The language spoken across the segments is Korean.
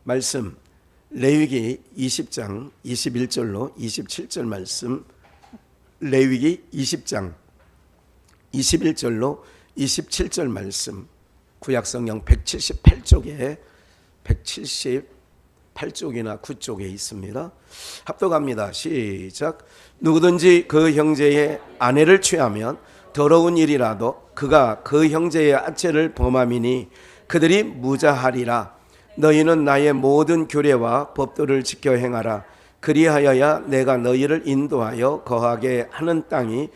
말씀 레위기 20장 21절로 27절 말씀, 레위기 20장 21절로 27절 말씀, 구약성경 178쪽에 178쪽이나 9쪽에 있습니다. 합독합니다. 시작. 누구든지 그 형제의 아내를 취하면 더러운 일이라도 그가 그 형제의 아체를 범함이니 그들이 무자하리라. 너희는 나의 모든 규례와 법도를 지켜 행하라. 그리하여야 내가 너희를 인도하여 거하게 하는 땅이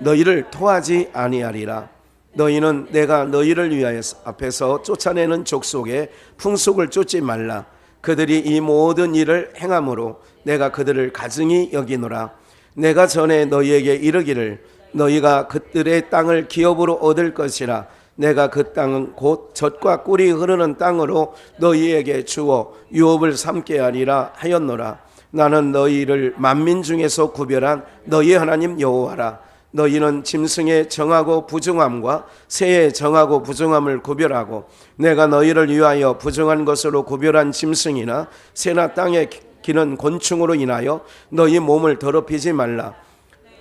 너희를 토하지 아니하리라. 너희는 내가 너희를 위하여 앞에서 쫓아내는 족속의 풍속을 쫓지 말라. 그들이 이 모든 일을 행함으로 내가 그들을 가증히 여기노라. 내가 전에 너희에게 이르기를 너희가 그들의 땅을 기업으로 얻을 것이라. 내가 그 땅은 곧 젖과 꿀이 흐르는 땅으로 너희에게 주어 유업을 삼게 하리라 하였노라. 나는 너희를 만민 중에서 구별한 너희 하나님 여호와라. 너희는 짐승의 정하고 부정함과 새의 정하고 부정함을 구별하고 내가 너희를 위하여 부정한 것으로 구별한 짐승이나 새나 땅에 기는 곤충으로 인하여 너희 몸을 더럽히지 말라.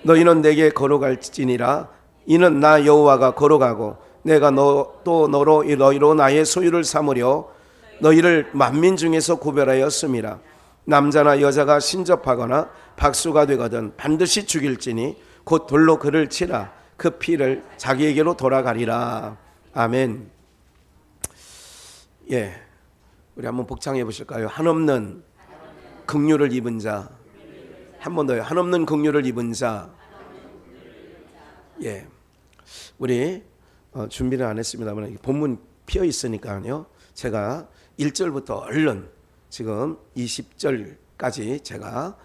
너희는 내게 걸어갈지니라. 이는 나 여호와가 걸어가고 내가 또 너로 너희로 나의 소유를 삼으려 너희를 만민 중에서 구별하였음이라. 남자나 여자가 신접하거나 박수가 되거든 반드시 죽일지니 곧 돌로 그를 치라. 그 피를 자기에게로 돌아가리라. 아멘. 예, 우리 한번 복창해 보실까요? 한없는 긍휼을 입은 자. 한 번 더요. 한없는 긍휼을 입은 자. 예, 우리 준비를 안 했습니다만 본문 피어 있으니까요. 제가 1절부터 얼른 지금 20절까지 제가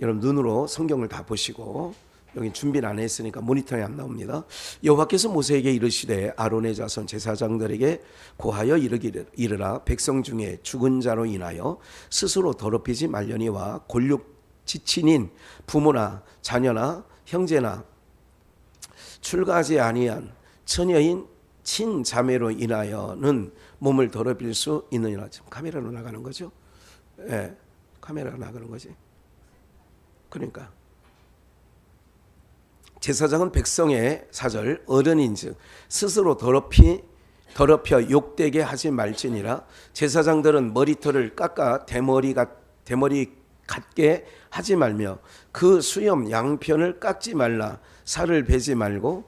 여러분 눈으로 성경을 다 보시고, 여기 준비를 안 했으니까 모니터에 안 나옵니다. 여호와께서 모세에게 이르시되 아론의 자손 제사장들에게 고하여 이르라. 백성 중에 죽은 자로 인하여 스스로 더럽히지 말려니와 골육 지친인 부모나 자녀나 형제나 출가하지 아니한 처녀인 친자매로 인하여는 몸을 더럽힐 수 있느니라. 지금 카메라로 나가는 거죠? 예, 카메라가 나가는 거지. 그러니까 제사장은 백성의 사절 어른인즉 스스로 더럽혀 욕되게 하지 말지니라. 제사장들은 머리털을 깎아 대머리 같게 하지 말며 그 수염 양편을 깎지 말라. 살을 베지 말고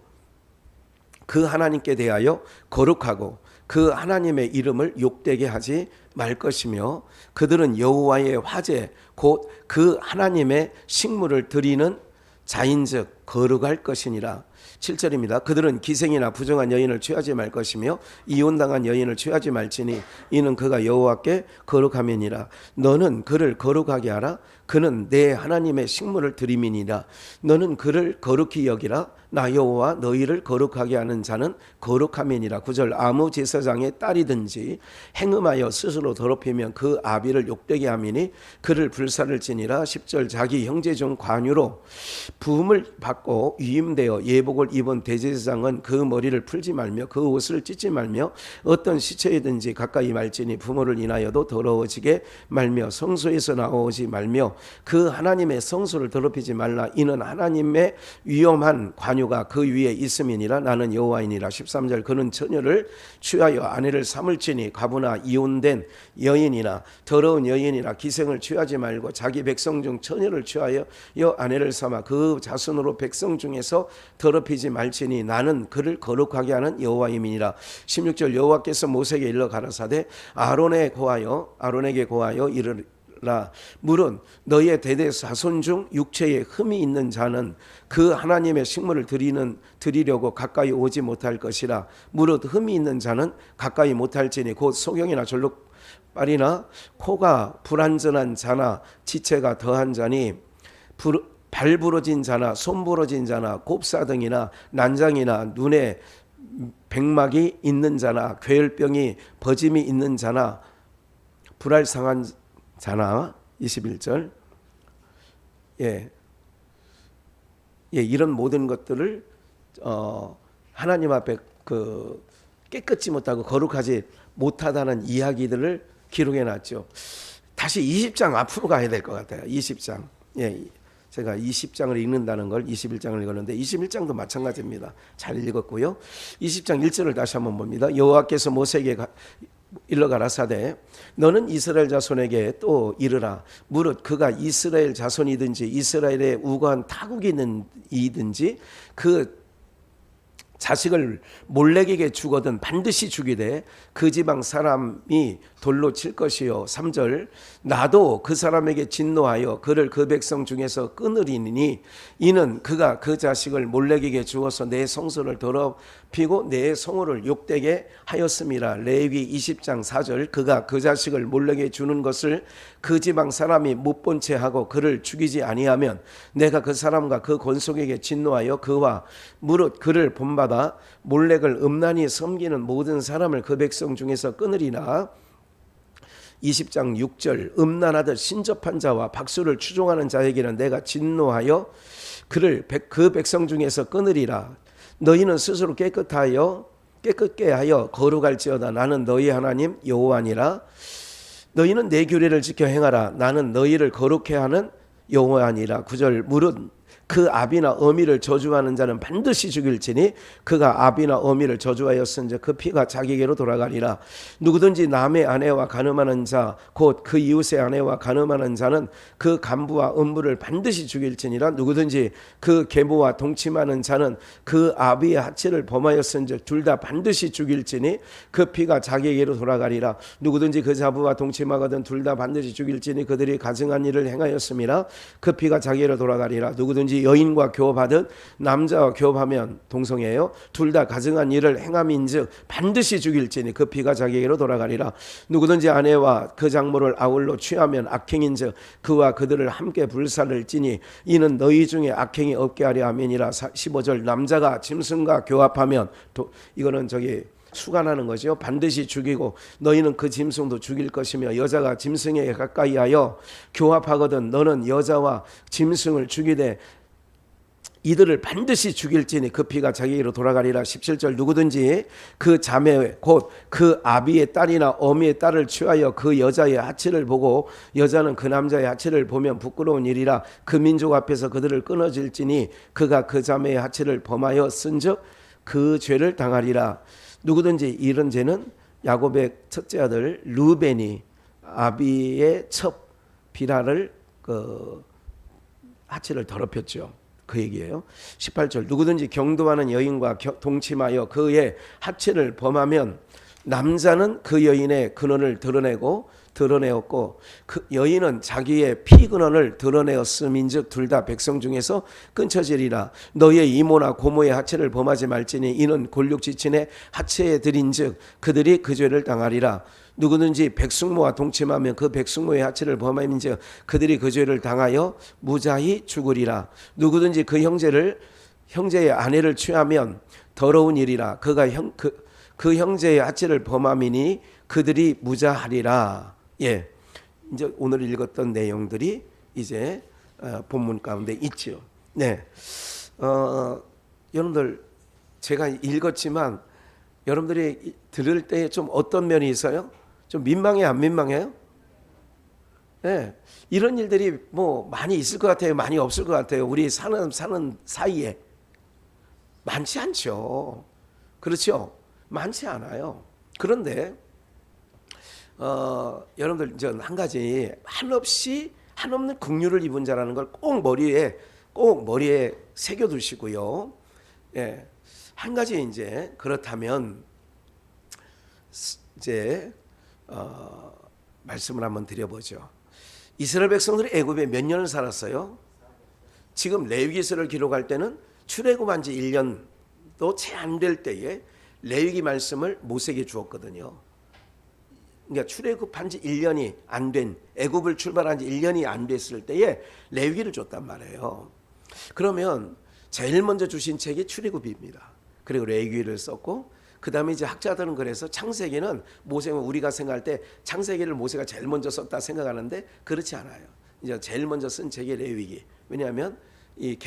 그 하나님께 대하여 거룩하고 그 하나님의 이름을 욕되게 하지 말 것이며 그들은 여호와의 화제 곧 그 하나님의 식물을 드리는 자인즉 거룩할 것이니라. 7절입니다. 그들은 기생이나 부정한 여인을 취하지 말 것이며 이혼당한 여인을 취하지 말지니 이는 그가 여호와께 거룩함이니라. 너는 그를 거룩하게 하라. 그는 내 하나님의 식물을 드림이니라. 너는 그를 거룩히 여기라. 나 여호와 너희를 거룩하게 하는 자는 거룩함이니라. 9절 아무 제사장의 딸이든지 행음하여 스스로 더럽히면 그 아비를 욕되게 함이니 그를 불살을 지니라. 10절 자기 형제 중 관유로 부음을 받고 위임되어 예복을 입은 대제사장은 그 머리를 풀지 말며 그 옷을 찢지 말며 어떤 시체이든지 가까이 말지니 부모를 인하여도 더러워지게 말며 성소에서 나오지 말며 그 하나님의 성소를 더럽히지 말라. 이는 하나님의 위엄한 관유가 그 위에 있음이니라. 나는 여호와이니라. 13절 그는 처녀를 취하여 아내를 삼을지니 과부나 이혼된 여인이나 더러운 여인이나 기생을 취하지 말고 자기 백성 중 처녀를 취하여 아내를 삼아 그 자손으로 백성 중에서 더럽히지 말지니 나는 그를 거룩하게 하는 여호와임이니라. 16절 여호와께서 모세에게 일러 가라사대 아론에게 고하여 이르라. 물은 너희의 대대 자손 중 육체에 흠이 있는 자는 그 하나님의 식물을 드리려고 가까이 오지 못할 것이라. 무릇 흠이 있는 자는 가까이 못할지니 곧 소경이나 졸록발이나 코가 불완전한 자나 지체가 더한 자니 발 부러진 자나 손 부러진 자나 곱사등이나 난장이나 눈에 백막이 있는 자나 괴혈병이 버짐이 있는 자나 불알상한 자나. 21절 이런 모든 것들을 하나님 앞에 깨끗지 못하고 거룩하지 못하다는 이야기들을 기록해 놨죠. 다시 20장 앞으로 가야 될 것 같아요. 20장. 예. 제가 20장을 읽는다는 걸 21장을 읽었는데 21장도 마찬가지입니다. 잘 읽었고요. 20장 1절을 다시 한번 봅니다. 여호와께서 모세에게 일러 가라사대 너는 이스라엘 자손에게 또 이르라 무릇 그가 이스라엘 자손이든지 이스라엘의 우거한 타국이든지 그 자식을 몰렉에게 주거든 반드시 죽이되 그 지방 사람이 돌로 칠 것이요. 3절 나도 그 사람에게 진노하여 그를 그 백성 중에서 끊으리니 이는 그가 그 자식을 몰렉에게 주어서 내 성소를 더럽히고 내 성호를 욕되게 하였음이라. 레위기 20장 4절 그가 그 자식을 몰렉에게 주는 것을 그 지방 사람이 못 본 채 하고 그를 죽이지 아니하면 내가 그 사람과 그 권속에게 진노하여 그와 무릇 그를 본받아 몰렉을 음란히 섬기는 모든 사람을 그 백성 중에서 끊으리나. 20장 6절 음란하듯 신접한 자와 박수를 추종하는 자에게는 내가 진노하여 그를 그 백성 중에서 끊으리라. 너희는 스스로 깨끗게 하여 거룩할지어다. 나는 너희 하나님 여호와니라. 너희는 내 규례를 지켜 행하라. 나는 너희를 거룩해 하는 여호와니라. 9절 무릇 그 아비나 어미를 저주하는 자는 반드시 죽일지니 그가 아비나 어미를 저주하였은즉 그 피가 자기에게로 돌아가리라. 누구든지 남의 아내와 간음하는 자 곧 그 이웃의 아내와 간음하는 자는 그 간부와 음부를 반드시 죽일지니라. 누구든지 그 계모와 동침하는 자는 그 아비의 하체를 범하였은즉 둘 다 반드시 죽일지니 그 피가 자기에게로 돌아가리라. 누구든지 그 자부와 동침하거든 둘 다 반드시 죽일지니 그들이 가증한 일을 행하였음이라. 그 피가 자기에게로 돌아가리라. 누구든지 여인과 교합하듯 남자와 교합하면 동성애예요. 둘 다 가증한 일을 행함인즉 반드시 죽일지니 그 피가 자기에게로 돌아가리라. 누구든지 아내와 그 장모를 아울러 취하면 악행인즉 그와 그들을 함께 불살을 찌니 이는 너희 중에 악행이 없게 하려 함이니라. 15절 남자가 짐승과 교합하면 이거는 수간하는 거죠. 반드시 죽이고 너희는 그 짐승도 죽일 것이며 여자가 짐승에게 가까이하여 교합하거든 너는 여자와 짐승을 죽이되 이들을 반드시 죽일지니 그 피가 자기에게로 돌아가리라. 17절 누구든지 그 자매 곧 그 아비의 딸이나 어미의 딸을 취하여 그 여자의 하체를 보고 여자는 그 남자의 하체를 보면 부끄러운 일이라. 그 민족 앞에서 그들을 끊어질지니 그가 그 자매의 하체를 범하여 쓴즉 그 죄를 당하리라. 누구든지 이런 죄는 야곱의 첫째 아들 르벤이 아비의 첩 비라를 하체를 더럽혔죠. 그 얘기예요. 18절 누구든지 경도하는 여인과 동침하여 그의 하체를 범하면 남자는 그 여인의 근원을 드러내었고 그 여인은 자기의 피 근원을 드러내었음인즉 둘 다 백성 중에서 끊쳐지리라. 너희의 이모나 고모의 하체를 범하지 말지니 이는 골육지친의 하체에 들인즉 그들이 그 죄를 당하리라. 누구든지 백숙모와 동침하면 그 백숙모의 하체를 범함인즉 그들이 그 죄를 당하여 무자히 죽으리라. 누구든지 그 형제의 아내를 취하면 더러운 일이라. 그가 그 형제의 하체를 범함이니 그들이 무자하리라. 예, 이제 오늘 읽었던 내용들이 이제 본문 가운데 있죠. 네, 여러분들 제가 읽었지만 여러분들이 들을 때 좀 어떤 면이 있어요? 좀 민망해요, 안 민망해요? 네, 이런 일들이 뭐 많이 있을 것 같아요, 많이 없을 것 같아요. 우리 사는 사이에 많지 않죠. 그렇죠? 많지 않아요. 그런데 여러분들 이제 한 가지 한없는 긍휼을 입은 자라는 걸 꼭 머리에 새겨 두시고요. 예, 한 가지 이제 그렇다면 이제 말씀을 한번 드려보죠. 이스라엘 백성들이 애굽에 몇 년을 살았어요? 지금 레위기서를 기록할 때는 출애굽한 지 1년도 채 안 될 때에 레위기 말씀을 모세에게 주었거든요. 그러니까 출애굽한 지 1년이 안 된, 애굽을 출발한 지 1년이 안 됐을 때에 레위기를 줬단 말이에요. 그러면 제일 먼저 주신 책이 출애굽입니다. 그리고 레위기를 썼고 그 다음에 이제 학자들은 그래서 창세기는 우리가 생각할 때 창세기를 모세가 제일 먼저 썼다 생각하는데 그렇지 않아요. 이제 제일 먼저 쓴 책이 레위기. 왜냐하면 이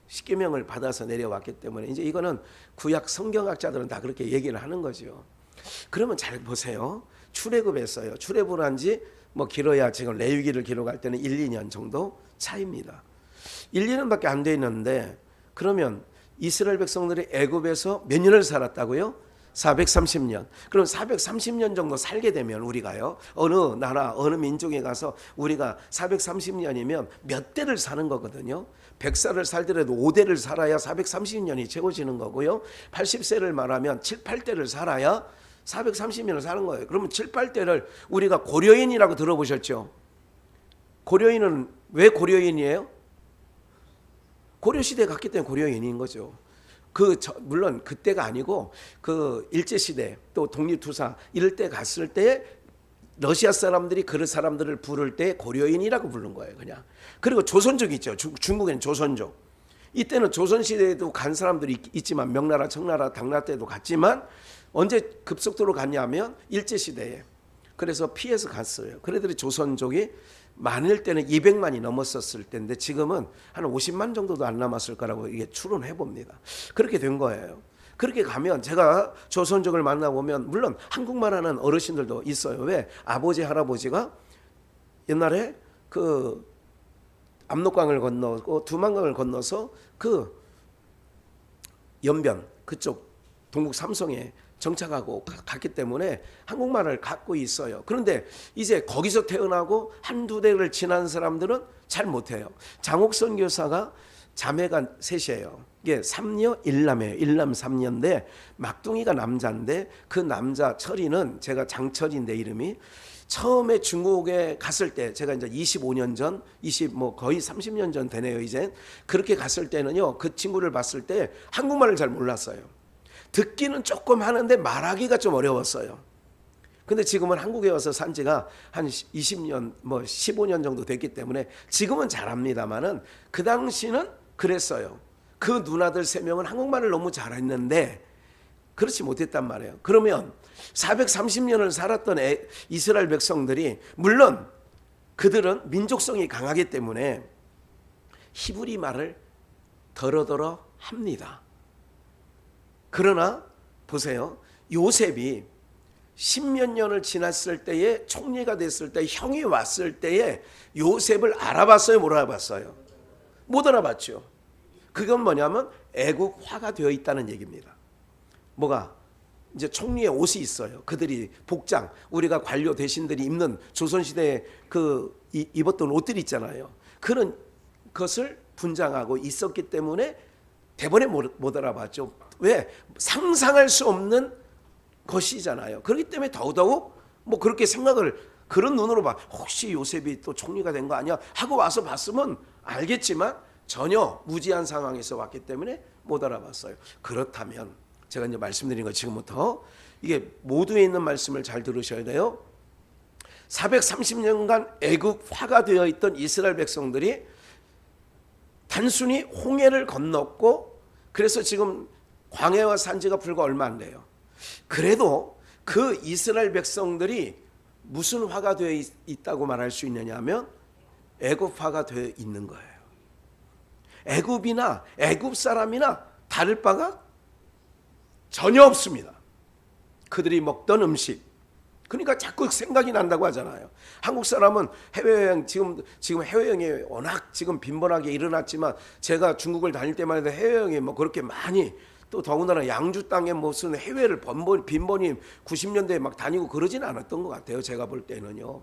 십계명을 받아서 내려왔기 때문에 이제 이거는 구약 성경학자들은 다 그렇게 얘기를 하는 거죠. 그러면 잘 보세요. 출애굽했어요. 출애굽을 한 지 뭐 길어야 지금 레위기를 기록할 때는 1, 2년 정도 차이입니다. 1, 2년밖에 안 돼 있는데 그러면 이스라엘 백성들이 애굽에서 몇 년을 살았다고요? 430년. 그럼 430년 정도 살게 되면 우리가요, 어느 나라 어느 민족에 가서 우리가 430년이면 몇 대를 사는 거거든요. 100살을 살더라도 5대를 살아야 430년이 채워지는 거고요. 80세를 말하면 7, 8대를 살아야 430년을 사는 거예요. 그러면 7, 8대를 우리가 고려인이라고 들어보셨죠? 고려인은 왜 고려인이에요? 고려시대에 갔기 때문에 고려인인 거죠. 물론 그때가 아니고 그 일제시대 또 독립투사 이럴 때 갔을 때 러시아 사람들이 그 사람들을 부를 때 고려인이라고 부른 거예요. 그냥. 그리고 조선족 있죠. 중국에는 조선족. 이때는 조선시대에도 간 사람들이 있지만 명나라, 청나라, 당나라 때도 갔지만 언제 급속도로 갔냐면 일제시대에. 그래서 피해서 갔어요. 그래들이 조선족이 많을 때는 200만이 넘었었을 때인데 지금은 한 50만 정도도 안 남았을 거라고 이게 추론해 봅니다. 그렇게 된 거예요. 그렇게 가면 제가 조선족을 만나보면 물론 한국말 하는 어르신들도 있어요. 왜? 아버지 할아버지가 옛날에 그 압록강을 건너고 두만강을 건너서 그 연변 그쪽 동국 삼성에 정착하고 갔기 때문에 한국말을 갖고 있어요. 그런데 이제 거기서 태어나고 한두 대를 지난 사람들은 잘 못해요. 장옥선 교사가 자매가 셋이에요. 이게 3녀 1남이에요. 1남 3녀인데 막둥이가 남자인데 그 남자 철이는 제가 장철인데 이름이 처음에 중국에 갔을 때 제가 이제 25년 전, 뭐 거의 30년 전 되네요. 이제 그렇게 갔을 때는요. 그 친구를 봤을 때 한국말을 잘 몰랐어요. 듣기는 조금 하는데 말하기가 좀 어려웠어요. 근데 지금은 한국에 와서 산 지가 한 20년, 뭐 15년 정도 됐기 때문에 지금은 잘합니다만은 그 당시는 그랬어요. 그 누나들 3명은 한국말을 너무 잘했는데 그렇지 못했단 말이에요. 그러면 430년을 살았던 이스라엘 백성들이 물론 그들은 민족성이 강하기 때문에 히브리 말을 더러더러 합니다. 그러나 보세요. 요셉이 10몇 년을 지났을 때에 총리가 됐을 때 형이 왔을 때에 요셉을 알아봤어요? 못 알아봤어요? 못 알아봤죠. 그건 뭐냐면 애국화가 되어 있다는 얘기입니다. 뭐가? 이제 총리의 옷이 있어요. 그들이 복장, 우리가 관료 대신들이 입는 조선시대에 입었던 옷들이 있잖아요. 그런 것을 분장하고 있었기 때문에 대번에 못 알아봤죠. 왜? 상상할 수 없는 것이잖아요. 그렇기 때문에 더더욱 뭐 그렇게 생각을 그런 눈으로 봐. 혹시 요셉이 또 총리가 된 거 아니야? 하고 와서 봤으면 알겠지만 전혀 무지한 상황에서 왔기 때문에 못 알아봤어요. 그렇다면 제가 이제 말씀드린 거 지금부터 이게 모두에 있는 말씀을 잘 들으셔야 돼요. 430년간 애국화가 되어 있던 이스라엘 백성들이 단순히 홍해를 건넜고 그래서 지금 광야와 산지가 불과 얼마 안 돼요. 그래도 그 이스라엘 백성들이 무슨 화가 되어 있다고 말할 수 있느냐 하면 애굽화가 되어 있는 거예요. 애굽이나 애굽 사람이나 다를 바가 전혀 없습니다. 그들이 먹던 음식. 그러니까 자꾸 생각이 난다고 하잖아요. 한국 사람은 해외여행 지금 해외여행이 워낙 지금 빈번하게 일어났지만 제가 중국을 다닐 때만 해도 해외여행이 뭐 그렇게 많이 또 더군다나 양주 땅에 무슨 해외를 빈번히 90년대에 막 다니고 그러진 않았던 것 같아요. 제가 볼 때는요.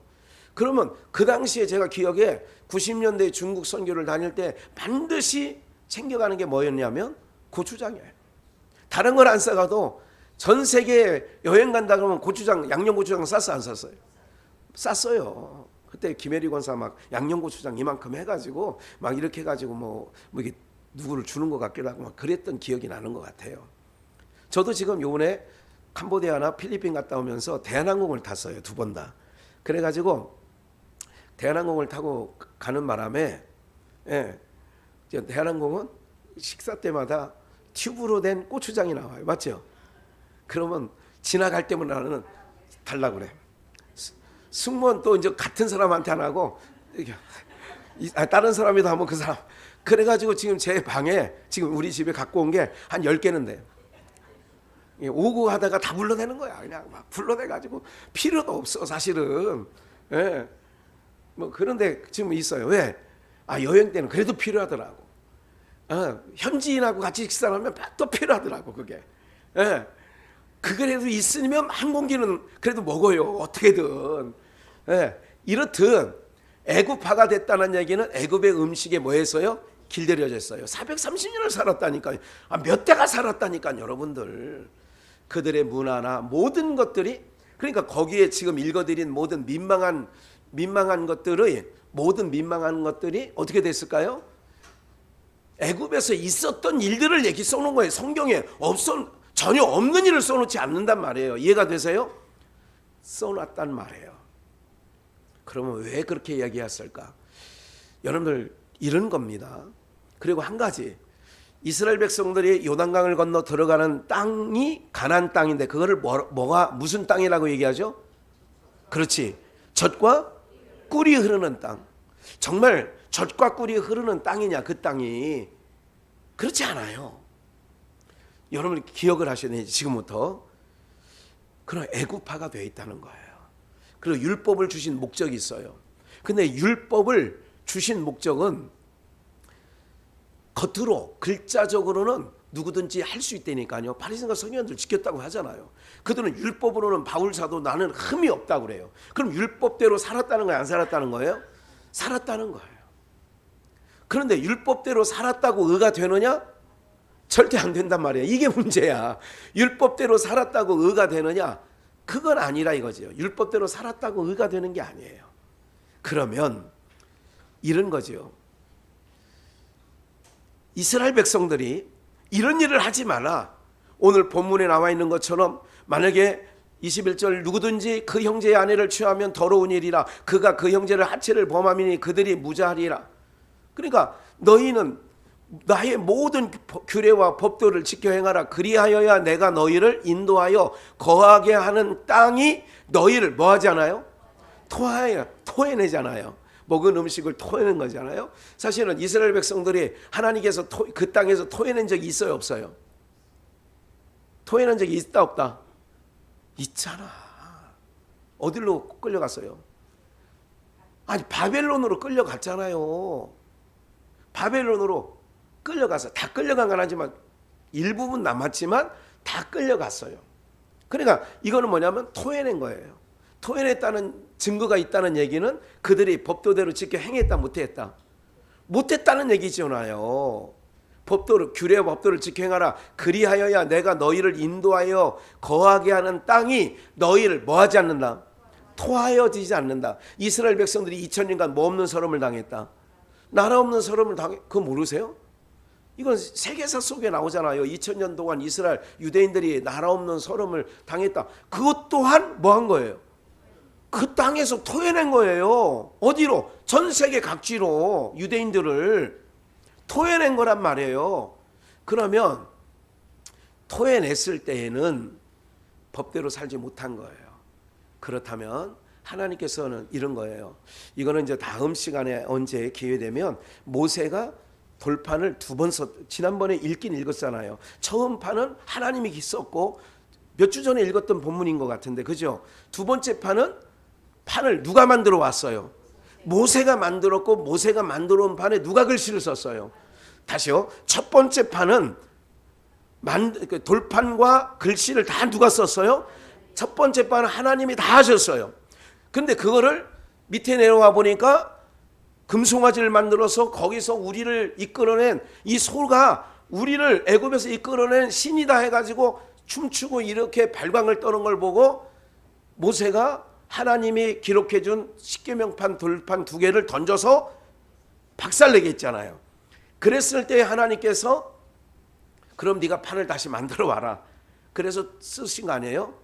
그러면 그 당시에 제가 기억에 90년대 중국 선교를 다닐 때 반드시 챙겨가는 게 뭐였냐면 고추장이에요. 다른 걸 안 싸가도 전 세계 여행 간다 그러면 고추장, 양념고추장 쌌어 안 쌌어요? 쌌어요. 그때 김혜리 권사 막 양념고추장 이만큼 해가지고 막 이렇게 해가지고 뭐 이게 누구를 주는 것 같기도 하고 막 그랬던 기억이 나는 것 같아요. 저도 지금 요번에 캄보디아나 필리핀 갔다 오면서 대한항공을 탔어요. 2번 다. 그래가지고 대한항공을 타고 가는 바람에 대한항공은 식사 때마다 튜브로 된 고추장이 나와요. 맞죠? 그러면 지나갈 때마다 나는 달라고 그래. 승무원 또 이제 같은 사람한테 안 하고 다른 사람이도 하면 그 사람. 그래가지고 지금 제 방에 지금 우리 집에 갖고 온 게 한 10개는 돼요. 오고 하다가 다 불러내는 거야. 그냥 막 불러내가지고 필요도 없어 사실은. 예. 뭐 그런데 지금 있어요. 왜? 여행 때는 그래도 필요하더라고. 현지인하고 같이 식사하면 또 필요하더라고 그게. 예. 그래도 있으면 한 공기는 그래도 먹어요. 어떻게든. 예. 이렇듯 애굽파가 됐다는 얘기는 애굽의 음식에 뭐했어요? 길들여졌어요. 430년을 살았다니까요. 몇 대가 살았다니까요, 여러분들. 그들의 문화나 모든 것들이, 그러니까 거기에 지금 읽어드린 모든 민망한 것들이 어떻게 됐을까요? 애굽에서 있었던 일들을 얘기 써놓은 거예요. 성경에 전혀 없는 일을 써놓지 않는단 말이에요. 이해가 되세요? 써놨단 말이에요. 그러면 왜 그렇게 이야기했을까? 여러분들 이런 겁니다. 그리고 한 가지, 이스라엘 백성들이 요단강을 건너 들어가는 땅이 가나안 땅인데 그거를 무슨 땅이라고 얘기하죠? 그렇지, 젖과 꿀이 흐르는 땅. 정말 젖과 꿀이 흐르는 땅이냐 그 땅이? 그렇지 않아요. 여러분 기억을 하셔야 돼요. 지금부터. 그런 애굽파가 되어 있다는 거예요. 그리고 율법을 주신 목적이 있어요. 근데 율법을 주신 목적은 겉으로 글자적으로는 누구든지 할 수 있다니까요. 바리새인과 서기관들 지켰다고 하잖아요. 그들은 율법으로는 바울 사도 나는 흠이 없다고 그래요. 그럼 율법대로 살았다는 거예요? 안 살았다는 거예요? 살았다는 거예요. 그런데 율법대로 살았다고 의가 되느냐? 절대 안 된단 말이에요. 이게 문제야. 율법대로 살았다고 의가 되느냐? 그건 아니라 이거죠. 율법대로 살았다고 의가 되는 게 아니에요. 그러면 이런 거죠. 이스라엘 백성들이 이런 일을 하지 마라. 오늘 본문에 나와 있는 것처럼 만약에 21절 누구든지 그 형제의 아내를 취하면 더러운 일이라. 그가 그 형제를 하체를 범함이니 그들이 무자하리라. 그러니까 너희는 나의 모든 규례와 법도를 지켜 행하라. 그리하여야 내가 너희를 인도하여 거하게 하는 땅이 너희를 뭐 하지 않아요? 토해내잖아요. 먹은 음식을 토해낸 거잖아요. 사실은 이스라엘 백성들이 하나님께서 그 땅에서 토해낸 적이 있어요, 없어요? 토해낸 적이 있다, 없다? 있잖아. 어디로 끌려갔어요? 아니, 바벨론으로 끌려갔잖아요. 바벨론으로 끌려가서, 다 끌려간 건 아니지만 일부분 남았지만 다 끌려갔어요. 그러니까 이거는 뭐냐면 토해낸 거예요. 토해냈다는 증거가 있다는 얘기는 그들이 법도대로 지켜 행했다, 못했다? 못했다는 얘기잖아요. 규례와 법도를 지켜 행하라. 그리하여야 내가 너희를 인도하여 거하게 하는 땅이 너희를 뭐하지 않는다? 토하여지지 않는다. 이스라엘 백성들이 2000년간 뭐 없는 서름을 당했다? 나라 없는 서름을 그거 모르세요? 이건 세계사 속에 나오잖아요. 2000년 동안 이스라엘 유대인들이 나라 없는 서름을 당했다. 그것 또한 뭐 한 거예요? 그 땅에서 토해낸 거예요. 어디로? 전 세계 각지로 유대인들을 토해낸 거란 말이에요. 그러면 토해냈을 때에는 법대로 살지 못한 거예요. 그렇다면 하나님께서는 이런 거예요. 이거는 이제 다음 시간에 언제 기회 되면 모세가 돌판을 두 번 지난번에 읽긴 읽었잖아요. 처음 판은 하나님이 썼고 몇 주 전에 읽었던 본문인 것 같은데, 그죠? 두 번째 판을 누가 만들어 왔어요? 모세가 만들었고, 모세가 만들어 온 판에 누가 글씨를 썼어요? 다시요. 첫 번째 판은 돌판과 글씨를 다 누가 썼어요? 첫 번째 판은 하나님이 다 하셨어요. 근데 그거를 밑에 내려와 보니까 금송아지를 만들어서 거기서 우리를 이끌어낸 이 소가 우리를 애굽에서 이끌어낸 신이다 해가지고 춤추고 이렇게 발광을 떠는 걸 보고 모세가 하나님이 기록해준 십계명판 돌판 두 개를 던져서 박살내게 했잖아요. 그랬을 때 하나님께서 그럼 네가 판을 다시 만들어 와라. 그래서 쓰신 거 아니에요?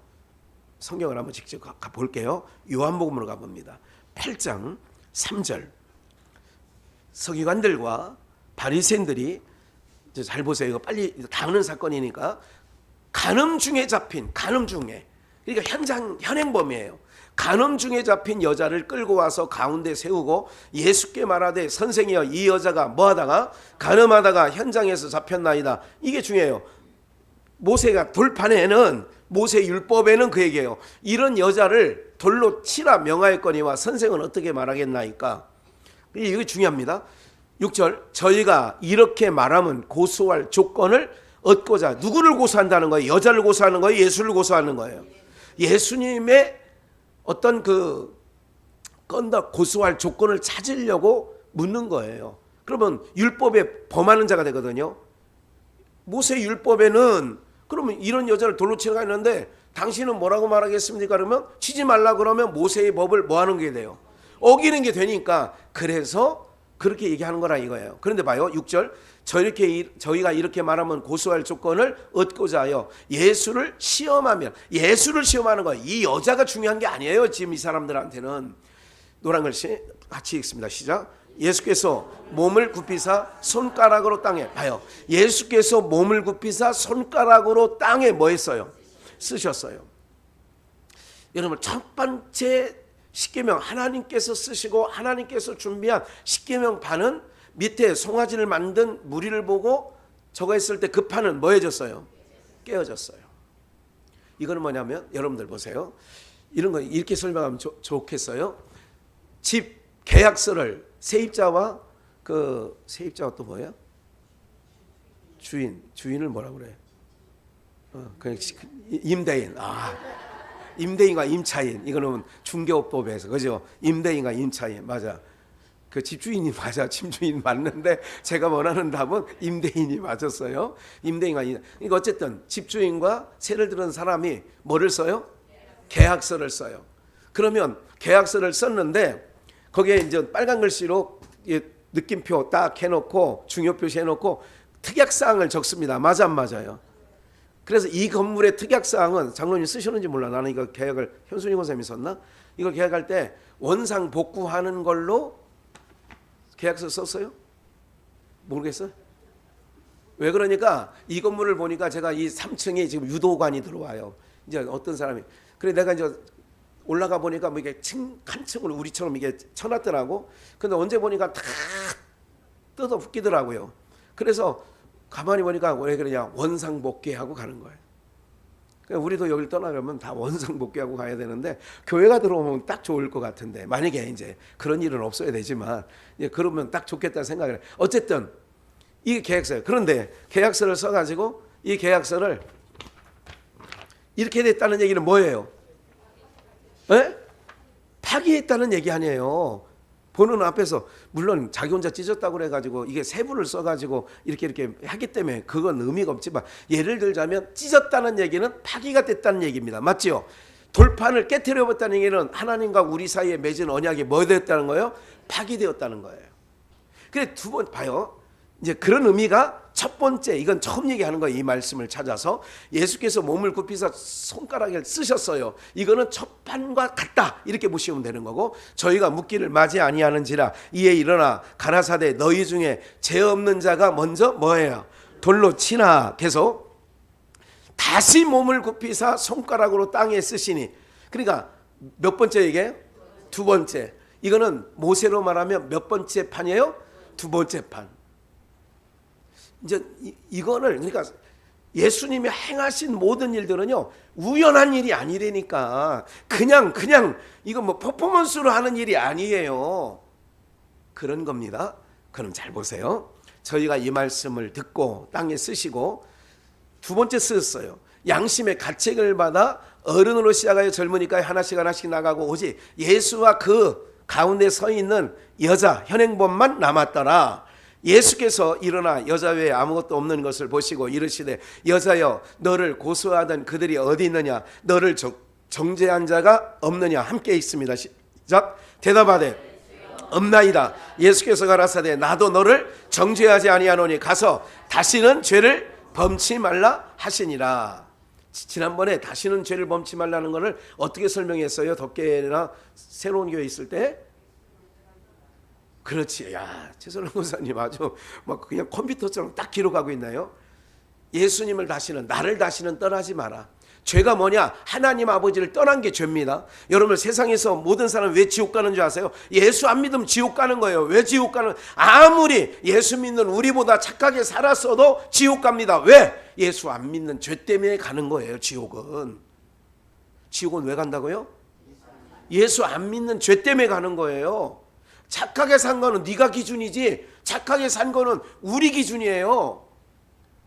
성경을 한번 직접 볼게요. 요한복음으로 가봅니다. 8장 3절. 서기관들과 바리새인들이, 잘 보세요. 이거 빨리 다루는 사건이니까. 간음 중에 그러니까 현행범이에요. 간음 중에 잡힌 여자를 끌고 와서 가운데 세우고 예수께 말하되 선생이여 이 여자가 뭐하다가 간음하다가 현장에서 잡혔나이다. 이게 중요해요. 모세가 돌판에는 모세 율법에는 그 얘기예요. 이런 여자를 돌로 치라 명하였거니와 선생은 어떻게 말하겠나이까. 이게 중요합니다. 6절 저희가 이렇게 말하면 고소할 조건을 얻고자 누구를 고소한다는 거예요? 여자를 고소하는 거예요? 예수를 고소하는 거예요? 예수님의 어떤 그 건다 고소할 조건을 찾으려고 묻는 거예요. 그러면 율법에 범하는 자가 되거든요. 모세 율법에는 그러면 이런 여자를 돌로 치라고 했는데 당신은 뭐라고 말하겠습니까? 그러면 치지 말라 그러면 모세의 법을 뭐 하는 게 돼요? 어기는 게 되니까 그래서 그렇게 얘기하는 거라 이거예요. 그런데 봐요. 6절 저희가 이렇게 말하면 고소할 조건을 얻고자 하여 예수를 시험하면 예수를 시험하는 거예요. 이 여자가 중요한 게 아니에요. 지금 이 사람들한테는. 노란 글씨 같이 읽습니다. 시작. 예수께서 몸을 굽히사 손가락으로 땅에 봐요. 예수께서 몸을 굽히사 손가락으로 땅에 뭐 했어요? 쓰셨어요. 여러분 첫 번째 십계명 하나님께서 쓰시고 하나님께서 준비한 십계명 판은 밑에 송아지를 만든 무리를 보고 저거 했을 때 그 판은 뭐 해졌어요? 깨어졌어요. 이거는 뭐냐면 여러분들 보세요. 이런 거 이렇게 설명하면 좋겠어요. 집 계약서를 세입자와 그 세입자가 또 뭐야? 주인을 뭐라 그래? 그냥 임대인. 임대인과 임차인. 이거는 중개업법에서 그죠? 임대인과 임차인 맞아. 그 집주인이 맞아. 집주인 맞는데 제가 원하는 답은 임대인이 맞았어요. 임대인과 그러니까 어쨌든 집주인과 세를 들은 사람이 뭐를 써요? 계약서를 써요. 그러면 계약서를 썼는데 거기에 이제 빨간 글씨로 느낌표 딱 해놓고 중요 표시해놓고 특약사항을 적습니다. 맞아 안 맞아요? 그래서 이 건물의 특약사항은 장로님 쓰셨는지 몰라. 나는 이거 계약을 현순이 권사님이 썼나? 이걸 계약할 때 원상 복구하는 걸로 계약서 썼어요? 모르겠어요? 왜 그러니까 이 건물을 보니까 제가 이 3층에 지금 유도관이 들어와요. 이제 어떤 사람이 그래 내가 이제 올라가 보니까 뭐 이게 한 층을 우리처럼 이게 쳐놨더라고. 근데 언제 보니까 다 뜯어 붙기더라고요. 그래서 가만히 보니까 왜 그러냐 원상복귀하고 가는 거예요. 그러니까 우리도 여기를 떠나려면 다 원상복귀하고 가야 되는데 교회가 들어오면 딱 좋을 것 같은데 만약에 이제 그런 일은 없어야 되지만 이제 그러면 딱 좋겠다 생각을 해요. 어쨌든 이게 계약서예요. 그런데 계약서를 써가지고 이 계약서를 이렇게 됐다는 얘기는 뭐예요? 에? 파기했다는 얘기 아니에요. 보는 앞에서 물론 자기 혼자 찢었다고 그래가지고 이게 세부를 써가지고 이렇게 하기 때문에 그건 의미가 없지만 예를 들자면 찢었다는 얘기는 파기가 됐다는 얘기입니다. 맞죠? 돌판을 깨트려봤다는 얘기는 하나님과 우리 사이에 맺은 언약이 뭐 되었다는 거예요? 파기되었다는 거예요. 그래 두 번 봐요. 이제 그런 의미가 첫 번째 이건 처음 얘기하는 거예요. 이 말씀을 찾아서 예수께서 몸을 굽히사 손가락을 쓰셨어요. 이거는 첫 판과 같다 이렇게 보시면 되는 거고 저희가 묻기를 맞이 아니하는지라 이에 일어나 가라사대 너희 중에 죄 없는 자가 먼저 뭐예요? 돌로 치나. 계속 다시 몸을 굽히사 손가락으로 땅에 쓰시니. 그러니까 몇 번째 얘기예요? 두 번째. 이거는 모세로 말하면 몇 번째 판이에요? 두 번째 판. 이제 이거를 그러니까 예수님이 행하신 모든 일들은요 우연한 일이 아니라니까 그냥 이거 뭐 퍼포먼스로 하는 일이 아니에요. 그런 겁니다. 그럼 잘 보세요. 저희가 이 말씀을 듣고 땅에 쓰시고 두 번째 쓰셨어요. 양심의 가책을 받아 어른으로 시작하여 젊으니까 하나씩 나가고 오직 예수와 그 가운데 서 있는 여자 현행범만 남았더라. 예수께서 일어나 여자 외에 아무것도 없는 것을 보시고 이르시되 여자여 너를 고소하던 그들이 어디 있느냐 너를 정죄한 자가 없느냐 함께 있습니다. 시작. 대답하되 없나이다. 예수께서 가라사대 나도 너를 정죄하지 아니하노니 가서 다시는 죄를 범치 말라 하시니라. 지난번에 다시는 죄를 범치 말라는 것을 어떻게 설명했어요? 덕계나 새로운 교회 있을 때? 그렇지. 야, 최선호 목사님 아주 막 그냥 컴퓨터처럼 딱 기록하고 있나요? 예수님을 다시는 나를 다시는 떠나지 마라. 죄가 뭐냐? 하나님 아버지를 떠난 게 죄입니다. 여러분, 세상에서 모든 사람 왜 지옥 가는 줄 아세요? 예수 안 믿으면 지옥 가는 거예요. 왜 지옥 가는? 아무리 예수 믿는 우리보다 착하게 살았어도 지옥 갑니다. 왜? 예수 안 믿는 죄 때문에 가는 거예요. 지옥은 왜 간다고요? 예수 안 믿는 죄 때문에 가는 거예요. 착하게 산 거는 네가 기준이지, 착하게 산 거는 우리 기준이에요.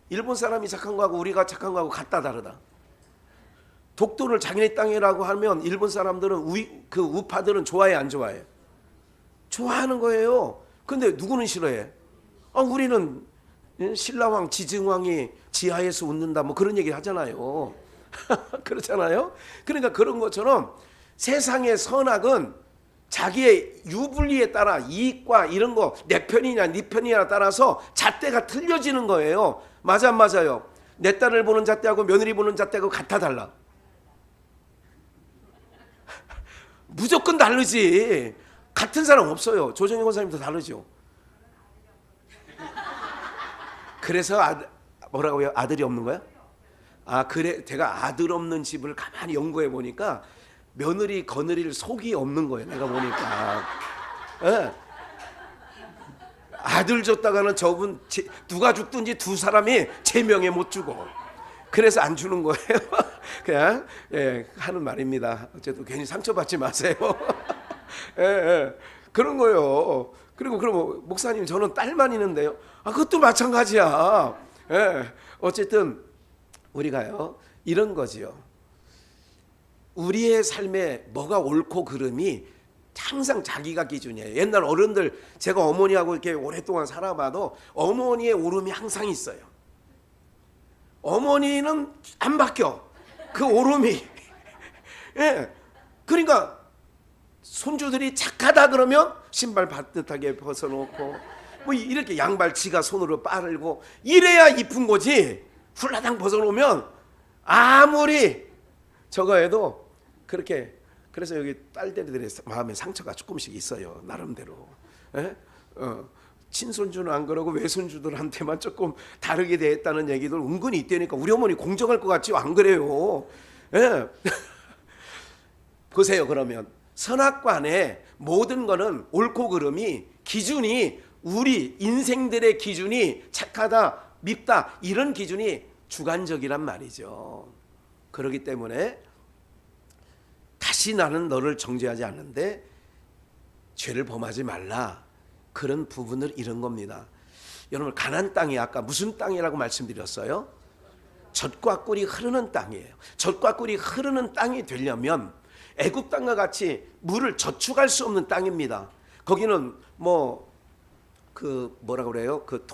일본 사람이 착한 거하고 우리가 착한 거하고 같다 다르다. 독도를 자기네 땅이라고 하면 일본 사람들은 그 우파들은 좋아해 안 좋아해? 좋아하는 거예요. 근데 누구는 싫어해? 우리는 신라왕 지증왕이 지하에서 웃는다 뭐 그런 얘기 하잖아요. 그렇잖아요. 그러니까 그런 것처럼 세상의 선악은 자기의 유불리에 따라 이익과 이런 거 내 편이냐 네 편이냐 따라서 잣대가 틀려지는 거예요. 맞아 안 맞아요? 내 딸을 보는 잣대하고 며느리 보는 잣대하고 같아 달라? 무조건 다르지. 같은 사람 없어요. 조정희 권사님도 다르죠. 그래서 뭐라고요? 아들이 없는 거야? 그래, 제가 아들 없는 집을 가만히 연구해 보니까 며느리 거느릴 속이 없는 거예요. 내가 보니까. 네. 아들 줬다가는 저분 누가 죽든지 두 사람이 제 명예 못 주고. 그래서 안 주는 거예요. 그냥 하는 말입니다. 어쨌든 괜히 상처받지 마세요. 그런 거요. 그리고 그럼 목사님 저는 딸만 있는데요. 그것도 마찬가지야. 어쨌든 우리가요 이런 거지요. 우리의 삶에 뭐가 옳고 그름이 항상 자기가 기준이에요. 옛날 어른들, 제가 어머니하고 이렇게 오랫동안 살아봐도 어머니의 오름이 항상 있어요. 어머니는 안 바뀌어. 그 오름이. 그러니까 손주들이 착하다 그러면 신발 반듯하게 벗어놓고 뭐 이렇게 양발 지가 손으로 빠르고 이래야 이쁜 거지. 훌라당 벗어놓으면 아무리 저거 해도 그렇게. 그래서 여기 딸들의 마음에 상처가 조금씩 있어요. 나름대로. 친손주는 안 그러고 외손주들한테만 조금 다르게 대했다는 얘기들 은근히 있다니까. 우리 어머니 공정할 것 같지 안 그래요. 보세요. 그러면 선악관의 모든 거는 옳고 그름이 기준이 우리 인생들의 기준이 착하다 밉다 이런 기준이 주관적이란 말이죠. 그렇기 때문에 다시 나는 너를 정죄하지 않는데 죄를 범하지 말라. 그런 부분을 이런 겁니다. 여러분 가나안 땅이 아까 무슨 땅이라고 말씀드렸어요? 젖과 꿀이 흐르는 땅이에요. 젖과 꿀이 흐르는 땅이 되려면 애굽 땅과 같이 물을 저축할 수 없는 땅입니다. 거기는 뭐 그 뭐라고 그래요? 그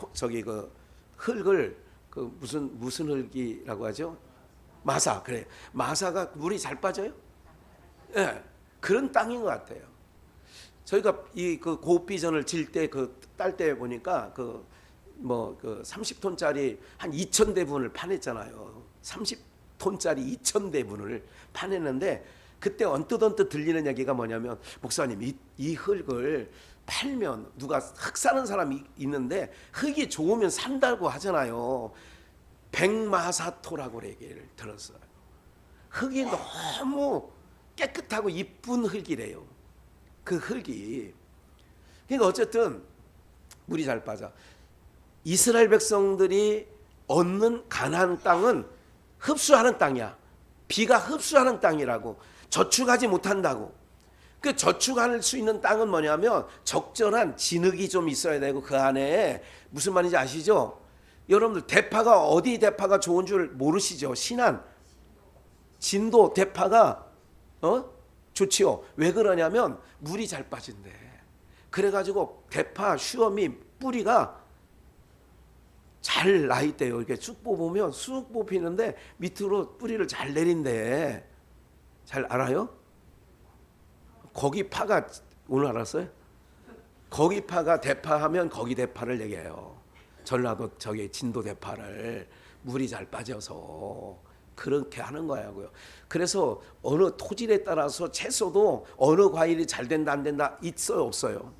흙을 그 무슨 흙이라고 하죠? 마사. 그래. 마사가 물이 잘 빠져요? 그런 땅인 것 같아요. 저희가 그 고비전을 질 때 딸 때 보니까 그 30톤짜리 한 2,000대분을 파냈잖아요. 30톤짜리 2,000대분을 파냈는데 그때 언뜻 들리는 얘기가 뭐냐면 목사님 이 흙을 팔면 누가 흙 사는 사람이 있는데 흙이 좋으면 산다고 하잖아요. 백마사토라고 얘기를 들었어요. 흙이 너무 깨끗하고 이쁜 흙이래요. 그 흙이. 그러니까 어쨌든 물이 잘 빠져. 이스라엘 백성들이 얻는 가나안 땅은 흡수하는 땅이야. 비가 흡수하는 땅이라고. 저축하지 못한다고. 그 저축할 수 있는 땅은 뭐냐면 적절한 진흙이 좀 있어야 되고 그 안에 무슨 말인지 아시죠? 여러분들 대파가 어디 대파가 좋은 줄 모르시죠? 신안 진도 대파가 좋지요. 왜 그러냐면 물이 잘 빠진대. 그래가지고 대파 시험이 뿌리가 잘 나 있대요. 이렇게 쑥 뽑으면 쑥 뽑히는데 밑으로 뿌리를 잘 내린대. 잘 알아요? 거기 파가 오늘 알았어요? 거기 파가 대파하면 거기 대파를 얘기해요. 전라도 저기 진도 대파를 물이 잘 빠져서 그렇게 하는 거야고요. 그래서 어느 토질에 따라서 채소도 어느 과일이 잘 된다 안 된다 있어요 없어요?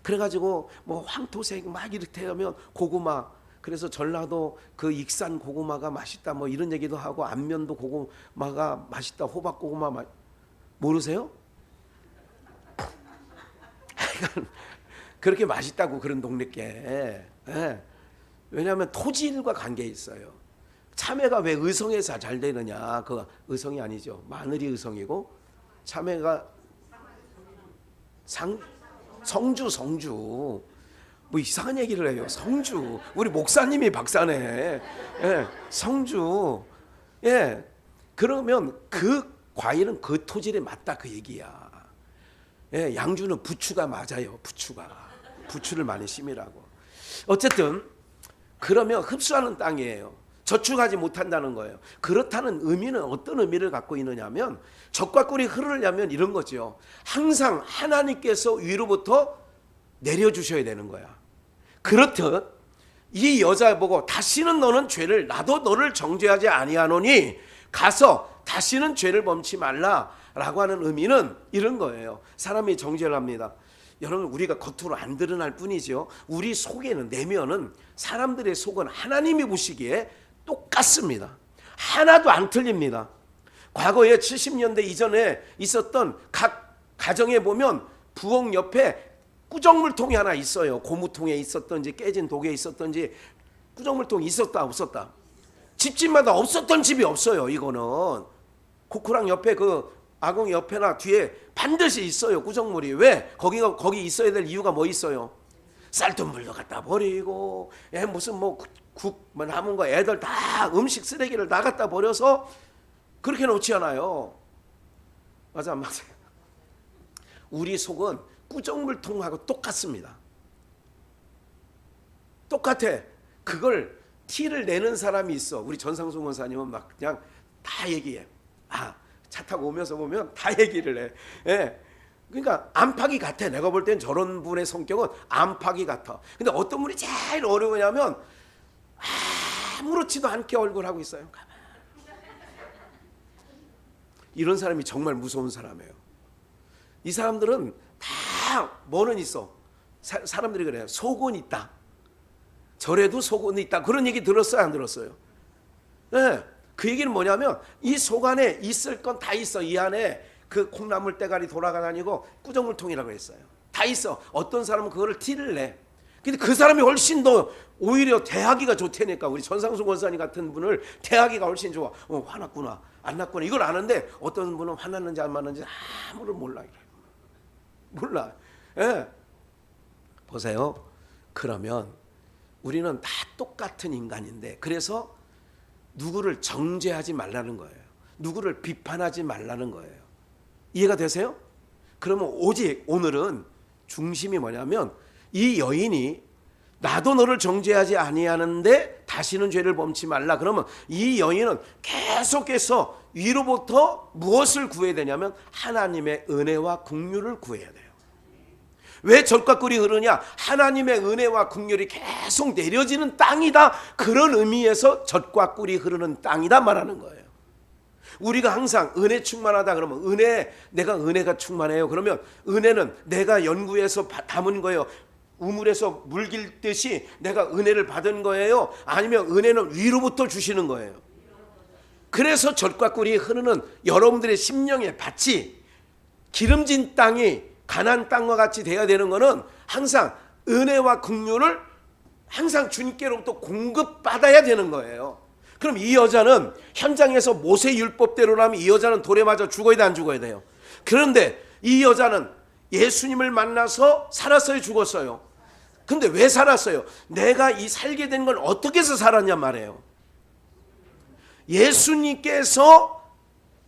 그래가지고 뭐 황토색 막 이렇게 하면 고구마 그래서 전라도 그 익산 고구마가 맛있다 뭐 이런 얘기도 하고 안면도 고구마가 맛있다 호박 고구마 모르세요? 그렇게 맛있다고 그런 동네께. 예. 왜냐하면 토질과 관계 있어요. 참외가 왜 의성에서 잘 되느냐? 그 의성이 아니죠. 마늘이 의성이고 참외가 성주. 뭐 이상한 얘기를 해요. 성주. 우리 목사님이 박사네. 예, 성주. 예. 그러면 그 과일은 그 토질에 맞다 그 얘기야. 예, 양주는 부추가 맞아요. 부추를 많이 심으라고. 어쨌든 그러면 흡수하는 땅이에요. 저축하지 못한다는 거예요. 그렇다는 의미는 어떤 의미를 갖고 있느냐면 젖과 꿀이 흐르려면 이런 거죠. 항상 하나님께서 위로부터 내려주셔야 되는 거야. 그렇듯 이 여자 보고 다시는 너는 죄를 나도 너를 정죄하지 아니하노니 가서 다시는 죄를 범치 말라라고 하는 의미는 이런 거예요. 사람이 정죄를 합니다. 여러분 우리가 겉으로 안 드러날 뿐이죠. 우리 속에는 내면은 사람들의 속은 하나님이 보시기에 똑같습니다. 하나도 안 틀립니다. 과거에 70년대 이전에 있었던 각 가정에 보면 부엌 옆에 꾸정물통이 하나 있어요. 고무통에 있었던지 깨진 독에 있었던지 꾸정물통이 있었다 없었다. 집집마다 없었던 집이 없어요. 이거는 코쿠랑 옆에 그 아궁이 옆에나 뒤에 반드시 있어요. 꾸정물이. 왜? 거기 있어야 될 이유가 뭐 있어요? 쌀뜨물도 갖다 버리고 무슨 국 남은 거 애들 다 음식 쓰레기를 다 갖다 버려서 그렇게 놓지 않아요. 맞아 안 맞아요? 우리 속은 꾸정물통하고 똑같습니다. 똑같아. 그걸 티를 내는 사람이 있어. 우리 전상수 원사님은 막 그냥 다 얘기해. 차 타고 오면서 보면 다 얘기를 해. 예. 그러니까 안팎이 같아. 내가 볼 땐 저런 분의 성격은 안팎이 같아. 근데 어떤 분이 제일 어려우냐면 아무렇지도 않게 얼굴 하고 있어요. 이런 사람이 정말 무서운 사람이에요. 이 사람들은 다 뭐는 있어. 사람들이 그래요. 속은 있다. 저래도 속은 있다. 그런 얘기 들었어요? 안 들었어요? 네. 그 얘기는 뭐냐면 이 속 안에 있을 건 다 있어. 이 안에 그 콩나물 대가리 돌아다니고 꾸정물통이라고 했어요. 다 있어. 어떤 사람은 그거를 티를 내. 근데 그 사람이 훨씬 더 오히려 대하기가 좋다니까. 우리 전상수 권사님 같은 분을 대하기가 훨씬 좋아. 화났구나 안 났구나 이걸 아는데 어떤 분은 화났는지 안 화났는지 아무를 몰라. 몰라. 예. 보세요. 그러면 우리는 다 똑같은 인간인데 그래서 누구를 정죄하지 말라는 거예요. 누구를 비판하지 말라는 거예요. 이해가 되세요? 그러면 오직 오늘은 중심이 뭐냐면 이 여인이 나도 너를 정죄하지 아니하는데 다시는 죄를 범치 말라. 그러면 이 여인은 계속해서 위로부터 무엇을 구해야 되냐면 하나님의 은혜와 긍휼을 구해야 돼요. 왜 젖과 꿀이 흐르냐? 하나님의 은혜와 긍휼이 계속 내려지는 땅이다. 그런 의미에서 젖과 꿀이 흐르는 땅이다 말하는 거예요. 우리가 항상 은혜 충만하다 그러면 내가 은혜가 충만해요. 그러면 은혜는 내가 연구해서 담은 거예요. 우물에서 물 길듯이 내가 은혜를 받은 거예요. 아니면 은혜는 위로부터 주시는 거예요. 그래서 젖과 꿀이 흐르는 여러분들의 심령의 밭이 기름진 땅이 가나안 땅과 같이 돼야 되는 것은 항상 은혜와 긍휼을 항상 주님께로부터 공급받아야 되는 거예요. 그럼 이 여자는 현장에서 모세 율법대로라면 이 여자는 돌에 맞아 죽어야 돼 안 죽어야 돼요? 그런데 이 여자는 예수님을 만나서 살았어요 죽었어요? 근데 왜 살았어요? 내가 이 살게 된 건 어떻게 해서 살았냐 말이에요. 예수님께서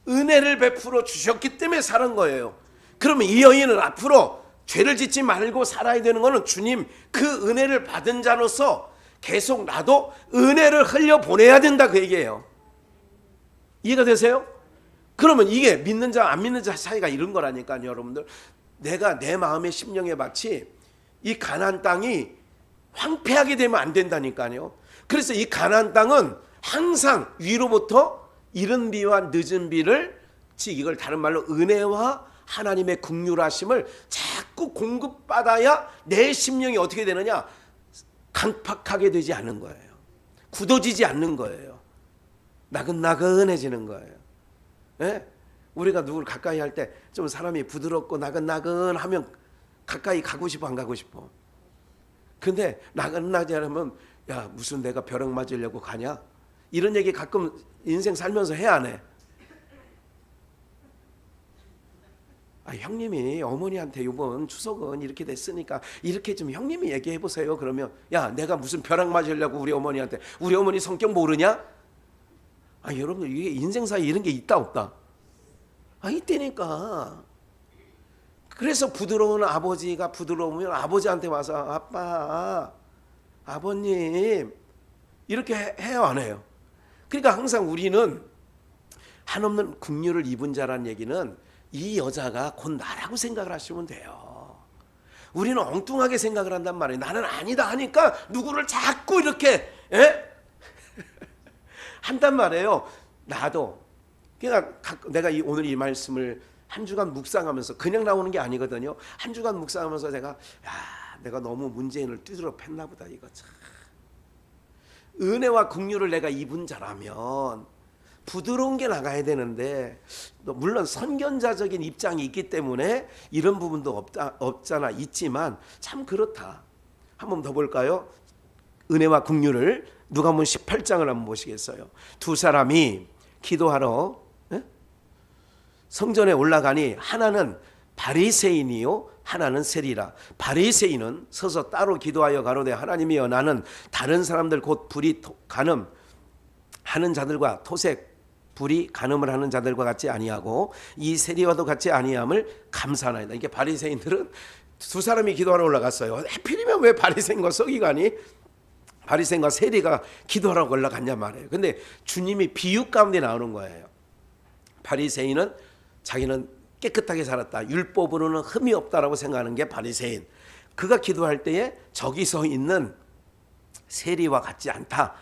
은혜를 베풀어 주셨기 때문에 사는 거예요. 그러면 이 여인은 앞으로 죄를 짓지 말고 살아야 되는 것은 주님 그 은혜를 받은 자로서 계속 나도 은혜를 흘려보내야 된다 그 얘기예요. 이해가 되세요? 그러면 이게 믿는 자 안 믿는 자 차이가 이런 거라니까요. 여러분들 내가 내 마음의 심령의 밭이 이 가나안 땅이 황폐하게 되면 안 된다니까요. 그래서 이 가나안 땅은 항상 위로부터 이른 비와 늦은 비를 즉 이걸 다른 말로 은혜와 하나님의 긍휼하심을 자꾸 공급받아야 내 심령이 어떻게 되느냐? 강팍하게 되지 않은 거예요. 굳어지지 않는 거예요. 나긋나긋해지는 거예요. 예? 우리가 누구를 가까이 할 때 좀 사람이 부드럽고 나긋나긋하면 가까이 가고 싶어 안 가고 싶어? 근데 나긋나긋하면 야 무슨 내가 벼락 맞으려고 가냐? 이런 얘기 가끔 인생 살면서 해 안 해? 형님이 어머니한테 이번 추석은 이렇게 됐으니까 이렇게 좀 형님이 얘기해 보세요. 그러면 야 내가 무슨 벼락 맞으려고 우리 어머니한테. 우리 어머니 성격 모르냐? 여러분들 이게 인생사에 이런 게 있다 없다? 이때니까. 그래서 부드러운 아버지가 부드러우면 아버지한테 와서 아빠 아버님 이렇게 해요 안 해요? 그러니까 항상 우리는 한없는 긍휼을 입은 자라는 얘기는 이 여자가 곧 나라고 생각을 하시면 돼요. 우리는 엉뚱하게 생각을 한단 말이에요. 나는 아니다 하니까 누구를 자꾸 이렇게 한단 말이에요. 나도 그러니까 내가 오늘 이 말씀을 한 주간 묵상하면서 그냥 나오는 게 아니거든요. 한 주간 묵상하면서 내가 너무 문재인을 두드러 팼나 보다 이거 참. 은혜와 긍휼을 내가 입은 자라면 부드러운 게 나가야 되는데 물론 선견자적인 입장이 있기 때문에 이런 부분도 없잖아 있지만 참 그렇다. 한번 더 볼까요? 은혜와 긍휼을 누가복음 18장을 한번 보시겠어요? 두 사람이 기도하러 성전에 올라가니 하나는 바리새인이요 하나는 세리라. 바리새인은 서서 따로 기도하여 가로되 하나님이여 나는 다른 사람들 곧 불이 간음 하는 자들과 토색 불이 간음을 하는 자들과 같이 아니하고 이 세리와도 같이 아니함을 감사하나이다. 이게 바리새인들은 두 사람이 기도하러 올라갔어요. 하필이면 왜 바리새인과 서기관이 바리새인과 세리가 기도하러 올라갔냐 말이에요. 근데 주님이 비유 가운데 나오는 거예요. 바리새인은 자기는 깨끗하게 살았다. 율법으로는 흠이 없다라고 생각하는 게 바리새인. 그가 기도할 때에 저기 서 있는 세리와 같지 않다.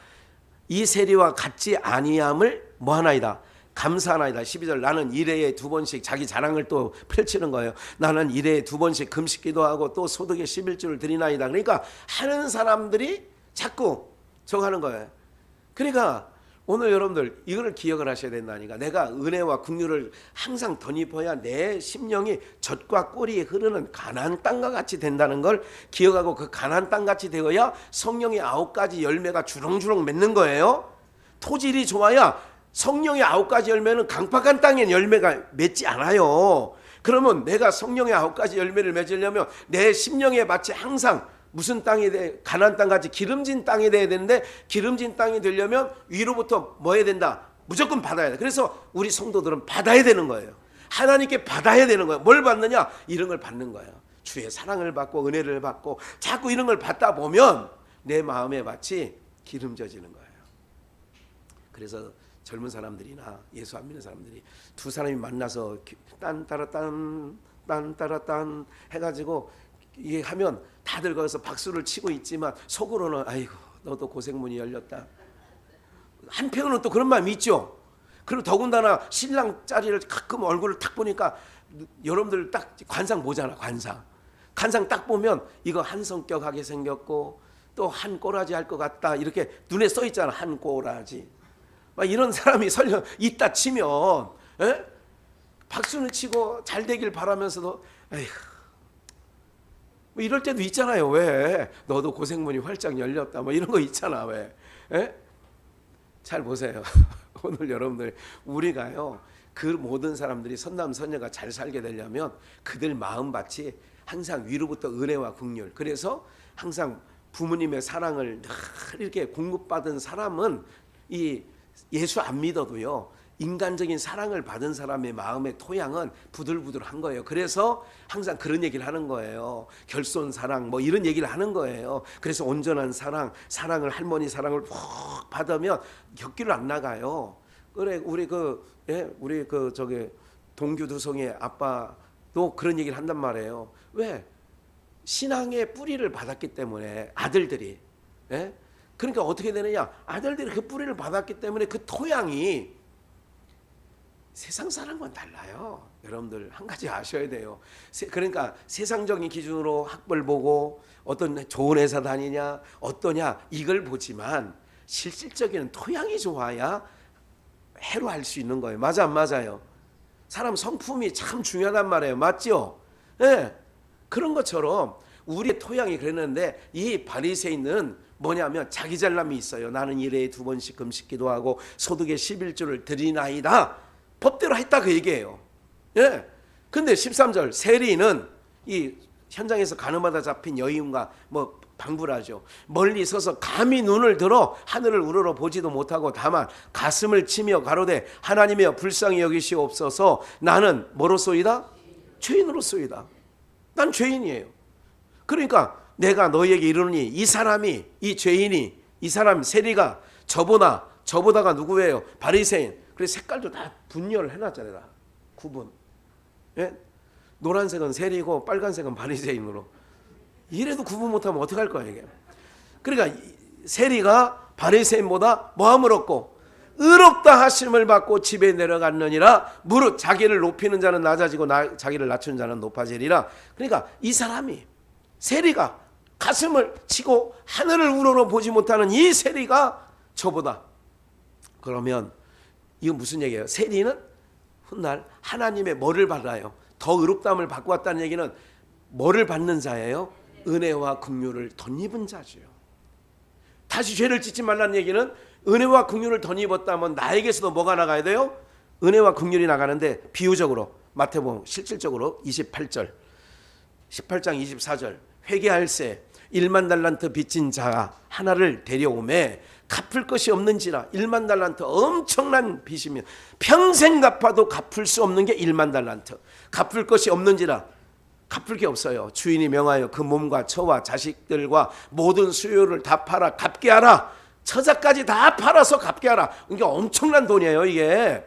이 세리와 같지 아니함을 뭐하나이다. 감사하나이다. 12절 나는 일회에 2번씩 자기 자랑을 또 펼치는 거예요. 나는 일회에 2번씩 금식 기도하고 또 소득의 11조를 드리나이다. 그러니까 하는 사람들이 자꾸 저거 하는 거예요. 그러니까 오늘 여러분들 이거를 기억을 하셔야 된다니까. 내가 은혜와 긍휼을 항상 덧입어야 내 심령이 젖과 꿀이 흐르는 가나안 땅과 같이 된다는 걸 기억하고 그 가나안 땅같이 되어야 성령의 9가지 열매가 주렁주렁 맺는 거예요. 토질이 좋아야 성령의 9가지 열매는 강팍한 땅에 열매가 맺지 않아요. 그러면 내가 성령의 9가지 열매를 맺으려면 내 심령의 밭이 항상 무슨 땅이 돼? 가나안 땅같이 기름진 땅이 돼야 되는데 기름진 땅이 되려면 위로부터 뭐 해야 된다? 무조건 받아야 돼. 그래서 우리 성도들은 받아야 되는 거예요. 하나님께 받아야 되는 거예요. 뭘 받느냐? 이런 걸 받는 거예요. 주의 사랑을 받고 은혜를 받고 자꾸 이런 걸 받다 보면 내 마음의 밭이 기름져지는 거예요. 그래서 젊은 사람들이나 예수 안 믿는 사람들이 두 사람이 만나서 딴따라딴 딴따라딴 해가지고 이게 하면 다들 거기서 박수를 치고 있지만 속으로는 아이고 너도 고생문이 열렸다. 한편으로는 또 그런 마음이 있죠. 그리고 더군다나 신랑 자리를 가끔 얼굴을 딱 보니까 여러분들 딱 관상 보잖아. 관상 딱 보면 이거 한 성격하게 생겼고 또 한 꼬라지 할 것 같다 이렇게 눈에 써 있잖아. 한 꼬라지 막 이런 사람이 설령 있다 치면 박수는 치고 잘 되길 바라면서도 에휴 뭐 이럴 때도 있잖아요. 왜? 너도 고생문이 활짝 열렸다. 뭐 이런 거 있잖아. 왜? 잘 보세요. 오늘 여러분들 우리가요. 그 모든 사람들이 선남 선녀가 잘 살게 되려면 그들 마음밭이 항상 위로부터 은혜와 긍휼. 그래서 항상 부모님의 사랑을 늘 이렇게 공급받은 사람은 이 예수 안 믿어도요. 인간적인 사랑을 받은 사람의 마음의 토양은 부들부들한 거예요. 그래서 항상 그런 얘기를 하는 거예요. 결손 사랑 뭐 이런 얘기를 하는 거예요. 그래서 온전한 사랑을 할머니 사랑을 푹 받으면 격기를 안 나가요. 그래 우리 저기 동규두성의 아빠도 그런 얘기를 한단 말이에요. 왜? 신앙의 뿌리를 받았기 때문에 아들들이 그러니까 어떻게 되느냐? 아들들이 그 뿌리를 받았기 때문에 그 토양이 세상 사람과는 달라요. 여러분들 한 가지 아셔야 돼요. 그러니까 세상적인 기준으로 학벌 보고 어떤 좋은 회사 다니냐 어떠냐 이걸 보지만 실질적인 토양이 좋아야 해로 할 수 있는 거예요. 맞아 안 맞아요? 사람 성품이 참 중요하단 말이에요. 맞죠? 예. 그런 것처럼 우리의 토양이 그랬는데 이 바리새인은 뭐냐면 자기 잘남이 있어요. 나는 일에 2번씩 금식 기도하고 소득의 11조를 드리나이다. 법대로 했다 그 얘기예요. 예. 근데 13절 세리는 이 현장에서 가늠하다 잡힌 여인과 뭐 방불하죠. 멀리 서서 감히 눈을 들어 하늘을 우러러 보지도 못하고 다만 가슴을 치며 가로되 하나님이여 불쌍히 여기시옵소서. 나는 뭐로소이다? 죄인으로소이다. 난 죄인이에요. 그러니까 내가 너희에게 이르노니 이 사람이 이 죄인이 이 사람 세리가 저보다가 누구예요? 바리새인. 그래서 색깔도 다 분열을 해놨잖아요. 다 구분. 예? 노란색은 세리고 빨간색은 바리새인으로. 이래도 구분 못하면 어떡할 거야 이게. 그러니까 세리가 바리새인보다 뭐함을 얻고 의롭다 하심을 받고 집에 내려갔느니라. 무릇 자기를 높이는 자는 낮아지고 자기를 낮추는 자는 높아지리라. 그러니까 이 사람이 세리가 가슴을 치고 하늘을 우러러 보지 못하는 이 세리가 저보다. 그러면 이건 무슨 얘기예요? 세리는 훗날 하나님의 뭐를 받아요? 더 의롭다함을 받고 왔다는 얘기는 뭐를 받는 자예요? 은혜와 긍휼을 덧입은 자죠. 다시 죄를 짓지 말라는 얘기는 은혜와 긍휼을 덧입었다면 나에게서도 뭐가 나가야 돼요? 은혜와 긍휼이 나가는데 비유적으로 마태복음 실질적으로 28절 18장 24절 회개할세 1만 달란트 빚진 자 하나를 데려오매 갚을 것이 없는지라. 1만 달란트 엄청난 빚이며 평생 갚아도 갚을 수 없는 게 1만 달란트. 갚을 것이 없는지라. 갚을 게 없어요. 주인이 명하여 그 몸과 처와 자식들과 모든 수요를 다 팔아 갚게 하라. 처자까지 다 팔아서 갚게 하라. 그러니까 엄청난 돈이에요 이게.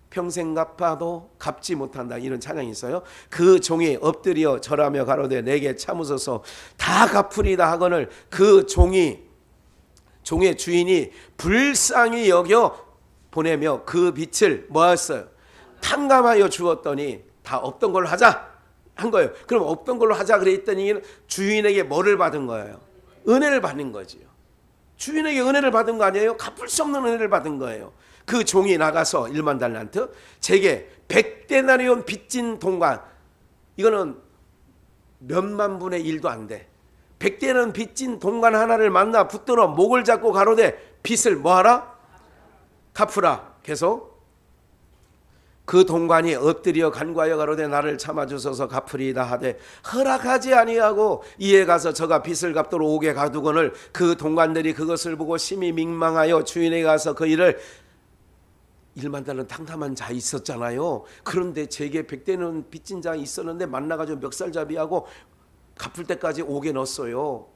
평생 갚아도 갚지 못한다. 이런 찬양이 있어요. 그 종이 엎드려 절하며 가로되 내게 참으소서 다 갚으리다 하거늘 그 종의 주인이 불쌍히 여겨 보내며 그 빚을 뭐했어요? 탕감하여 주었더니 다 없던 걸로 하자 한 거예요. 그럼 없던 걸로 하자 그랬더니 주인에게 뭐를 받은 거예요? 은혜를 받는 거지요. 주인에게 은혜를 받은 거 아니에요? 갚을 수 없는 은혜를 받은 거예요. 그 종이 나가서 1만 달란트 제게 100데나리온 빚진 동관. 이거는 몇만 분의 1도 안 돼. 100대는 빚진 동관 하나를 만나 붙들어 목을 잡고 가로되 빚을 뭐하라? 갚으라. 계속 그 동관이 엎드려 간구하여 가로되 나를 참아주소서 갚으리이다 하되 허락하지 아니하고 이에 가서 저가 빚을 갚도록 옥에 가두거늘 그 동관들이 그것을 보고 심히 민망하여 주인에게 가서 그 일을 1만 달러 탕탐한 자 있었잖아요. 그런데 제게 100대는 빚진 자 있었는데 만나가지고 멱살잡이하고 갚을 때까지 옥에 넣었어요.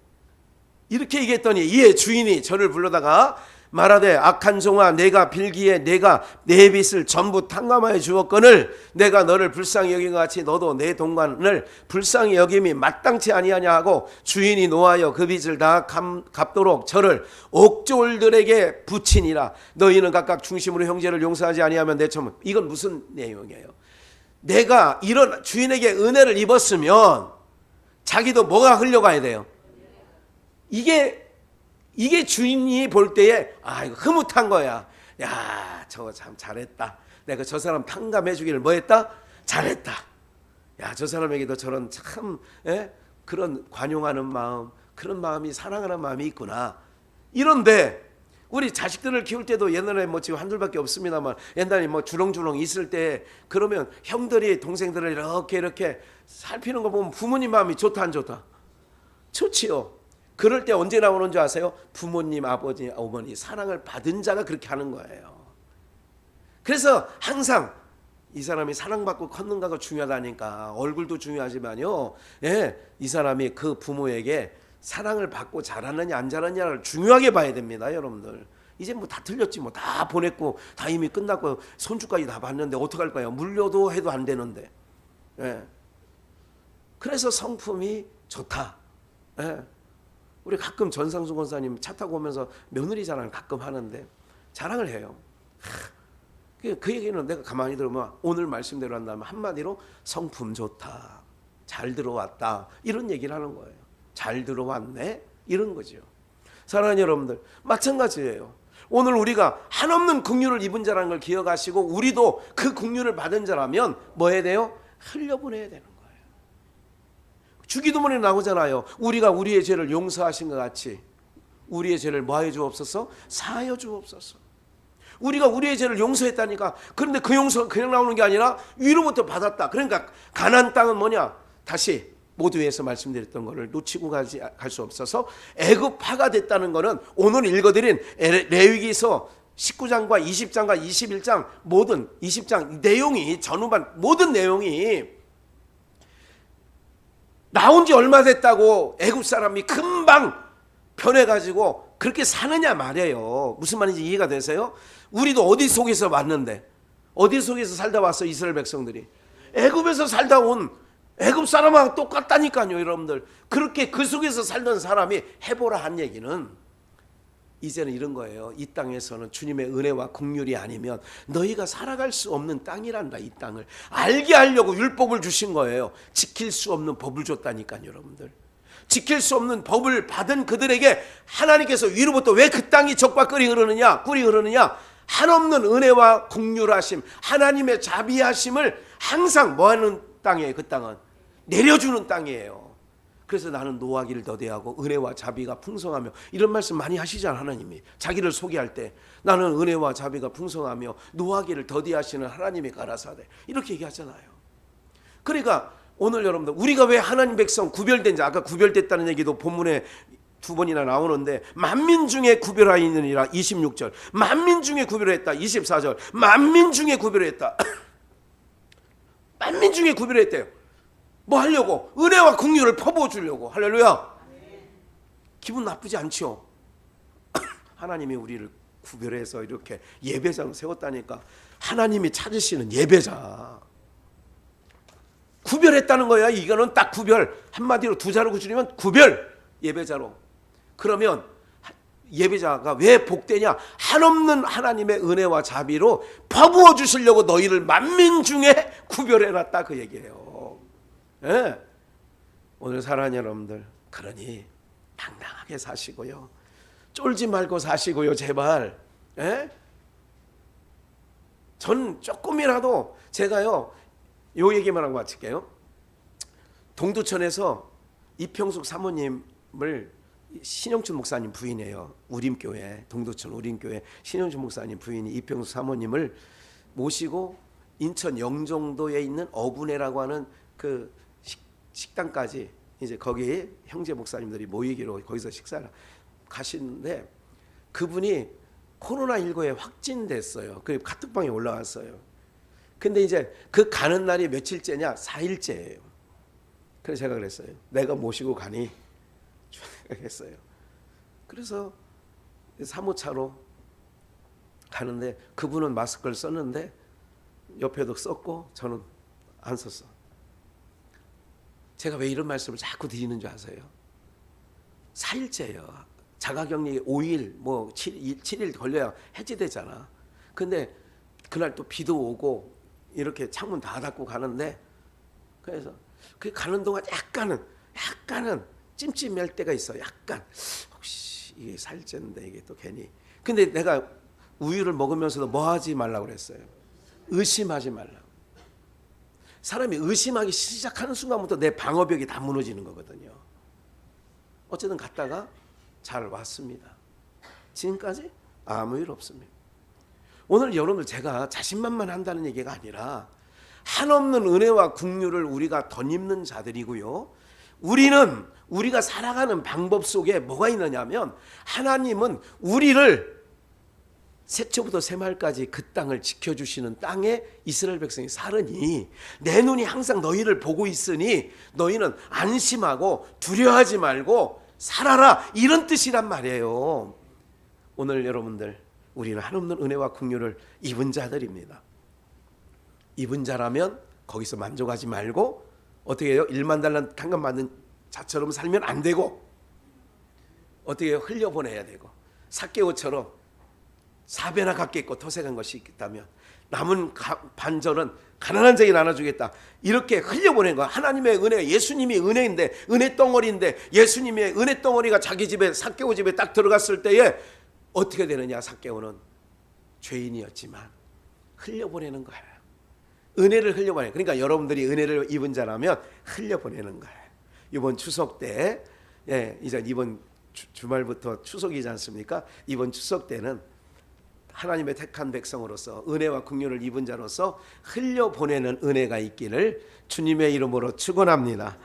이렇게 얘기했더니 이에 주인이 저를 불러다가 말하되 악한 종아 내가 빌기에 내가 내 빚을 전부 탕감하여 주었거늘 내가 너를 불쌍히 여긴 것 같이 너도 내 동관을 불쌍히 여김이 마땅치 아니하냐 하고 주인이 노하여 그 빚을 다 갚도록 저를 옥졸들에게 붙이니라. 너희는 각각 중심으로 형제를 용서하지 아니하면 내 처음. 이건 무슨 내용이에요? 내가 이런 주인에게 은혜를 입었으면 자기도 뭐가 흘려가야 돼요? 이게 주인이 볼 때에 아 이거 흐뭇한 거야. 야 저거 참 잘했다. 내가 저 사람 탕감해 주기를 뭐했다? 잘했다. 야 저 사람에게도 저런 참 그런 관용하는 마음, 그런 마음이 사랑하는 마음이 있구나. 이런데 우리 자식들을 키울 때도 옛날에 뭐 지금 한둘밖에 없습니다만 옛날에 뭐 주렁주렁 있을 때 그러면 형들이 동생들을 이렇게 살피는 거 보면 부모님 마음이 좋다 안 좋다? 좋지요. 그럴 때 언제 나오는 줄 아세요? 부모님, 아버지, 어머니 사랑을 받은 자가 그렇게 하는 거예요. 그래서 항상 이 사람이 사랑받고 컸는가가 중요하다니까. 얼굴도 중요하지만요. 이 사람이 그 부모에게 사랑을 받고 자랐느냐 안 자랐느냐를 중요하게 봐야 됩니다, 여러분들. 이제 뭐 다 틀렸지 뭐 다 보냈고 다 이미 끝났고 손주까지 다 봤는데 어떡할까요? 물려도 해도 안 되는데. 그래서 성품이 좋다. 우리 가끔 전상수 권사님 차 타고 오면서 며느리 자랑을 가끔 하는데 자랑을 해요. 그 얘기는 내가 가만히 들으면 오늘 말씀대로 한다면 한마디로 성품 좋다, 잘 들어왔다 이런 얘기를 하는 거예요. 잘 들어왔네 이런 거죠. 사랑하는 여러분들, 마찬가지예요. 오늘 우리가 한없는 긍휼을 입은 자라는 걸 기억하시고 우리도 그 긍휼을 받은 자라면 뭐 해야 돼요? 흘려보내야 되는 거예요. 주기도문에 나오잖아요. 우리가 우리의 죄를 용서하신 것 같이 우리의 죄를 뭐하여 주옵소서? 사하여 주옵소서. 우리가 우리의 죄를 용서했다니까. 그런데 그 용서가 그냥 나오는 게 아니라 위로부터 받았다. 그러니까 가나안 땅은 뭐냐? 다시 모두에서 말씀드렸던 것을 놓치고 갈 수 없어서 애굽파가 됐다는 것은 오늘 읽어드린 레위기서 19장과 20장과 21장 모든 20장 내용이 전후반 모든 내용이 나온 지 얼마 됐다고 애굽 사람이 금방 변해가지고 그렇게 사느냐 말이에요. 무슨 말인지 이해가 되세요? 우리도 어디 속에서 왔는데, 어디 속에서 살다 왔어 이스라엘 백성들이? 애굽에서 살다 온 애굽 사람하고 똑같다니까요. 여러분들, 그렇게 그 속에서 살던 사람이 해보라 한 얘기는 이제는 이런 거예요. 이 땅에서는 주님의 은혜와 긍휼이 아니면 너희가 살아갈 수 없는 땅이란다. 이 땅을 알게 하려고 율법을 주신 거예요. 지킬 수 없는 법을 줬다니까요. 여러분들, 지킬 수 없는 법을 받은 그들에게 하나님께서 위로부터 왜 그 땅이 적과 꿀이 흐르느냐, 한없는 은혜와 긍휼하심, 하나님의 자비하심을 항상 뭐하는 땅이에요? 그 땅은 내려주는 땅이에요. 그래서 나는 노하기를 더디하고 은혜와 자비가 풍성하며, 이런 말씀 많이 하시잖아요. 하나님이 자기를 소개할 때 나는 은혜와 자비가 풍성하며 노하기를 더디하시는 하나님의 가라사대, 이렇게 얘기하잖아요. 그러니까 오늘 여러분들, 우리가 왜 하나님 백성 구별된 자, 아까 구별됐다는 얘기도 본문에 두 번이나 나오는데, 만민 중에 구별하였느니라 26절, 만민 중에 구별했다 24절, 만민 중에 구별했다 만민 중에 구별했대요. 뭐 하려고? 은혜와 긍휼을 퍼부어 주려고. 할렐루야. 기분 나쁘지 않죠? 하나님이 우리를 구별해서 이렇게 예배자로 세웠다니까. 하나님이 찾으시는 예배자, 구별했다는 거야. 이거는 딱 구별, 한마디로 두 자로 줄이면 구별, 예배자로. 그러면 예배자가 왜 복되냐? 한없는 하나님의 은혜와 자비로 퍼부어 주시려고 너희를 만민 중에 구별해놨다, 그 얘기예요. 예. 오늘 사랑하는 여러분들, 그러니 당당하게 사시고요, 쫄지 말고 사시고요, 제발. 예? 전 조금이라도, 제가요 요 얘기만 하고 마칠게요. 동두천에서 이평숙 사모님을, 신영춘 목사님 부인이에요. 우림교회, 동두천 우림교회 신영춘 목사님 부인이 이평숙 사모님을 모시고 인천 영종도에 있는 어분회라고 하는 그 식당까지, 이제 거기 형제 목사님들이 모이기로 거기서 식사를 가시는데, 그분이 코로나19에 확진됐어요. 그 카톡방에 올라왔어요. 근데 이제 그 가는 날이 며칠째냐? 4일째예요. 그래서 제가 그랬어요. 내가 모시고 가니? 했어요. 그래서 사무차로 가는데, 그분은 마스크를 썼는데 옆에도 썼고 저는 안 썼어. 제가 왜 이런 말씀을 자꾸 드리는 줄 아세요? 4일째예요. 자가격리 5일, 뭐 7일 걸려야 해제되잖아. 근데 그날 또 비도 오고 이렇게 창문 다 닫고 가는데, 그래서 그 가는 동안 약간은 찜찜할 때가 있어. 약간 혹시 이게 살찐데 이게 또 괜히. 근데 내가 우유를 먹으면서도 뭐 하지 말라고 그랬어요? 의심하지 말라고. 사람이 의심하기 시작하는 순간부터 내 방어벽이 다 무너지는 거거든요. 어쨌든 갔다가 잘 왔습니다. 지금까지 아무 일 없습니다. 오늘 여러분들, 제가 자신만만한다는 얘기가 아니라 한없는 은혜와 긍휼을 우리가 덧입는 자들이고요, 우리가 살아가는 방법 속에 뭐가 있느냐면, 하나님은 우리를 새초부터 새말까지 그 땅을 지켜주시는 땅에 이스라엘 백성이 살으니, 내 눈이 항상 너희를 보고 있으니 너희는 안심하고 두려워하지 말고 살아라, 이런 뜻이란 말이에요. 오늘 여러분들, 우리는 한없는 은혜와 긍휼을 입은 자들입니다. 입은 자라면 거기서 만족하지 말고 어떻게 해요? 1만 달란 탕감 받는 자처럼 살면 안 되고, 어떻게 해요? 흘려보내야 되고, 삭개오처럼 4배나 갚겠고 토색한 것이 있다면 남은 반절은 가난한 자에게 나눠주겠다. 이렇게 흘려보낸 거야. 하나님의 은혜, 예수님이 은혜인데, 은혜 덩어리인데, 예수님의 은혜 덩어리가 자기 집에, 삭개오 집에 딱 들어갔을 때에 어떻게 되느냐. 삭개오는 죄인이었지만 흘려보내는 거야. 은혜를 흘려보내. 그러니까 여러분들이 은혜를 입은 자라면 흘려보내는 거야. 이번 추석 때, 이제 이번 주말부터 추석이지 않습니까? 이번 추석 때는 하나님의 택한 백성으로서 은혜와 긍휼을 입은 자로서 흘려보내는 은혜가 있기를 주님의 이름으로 축원합니다.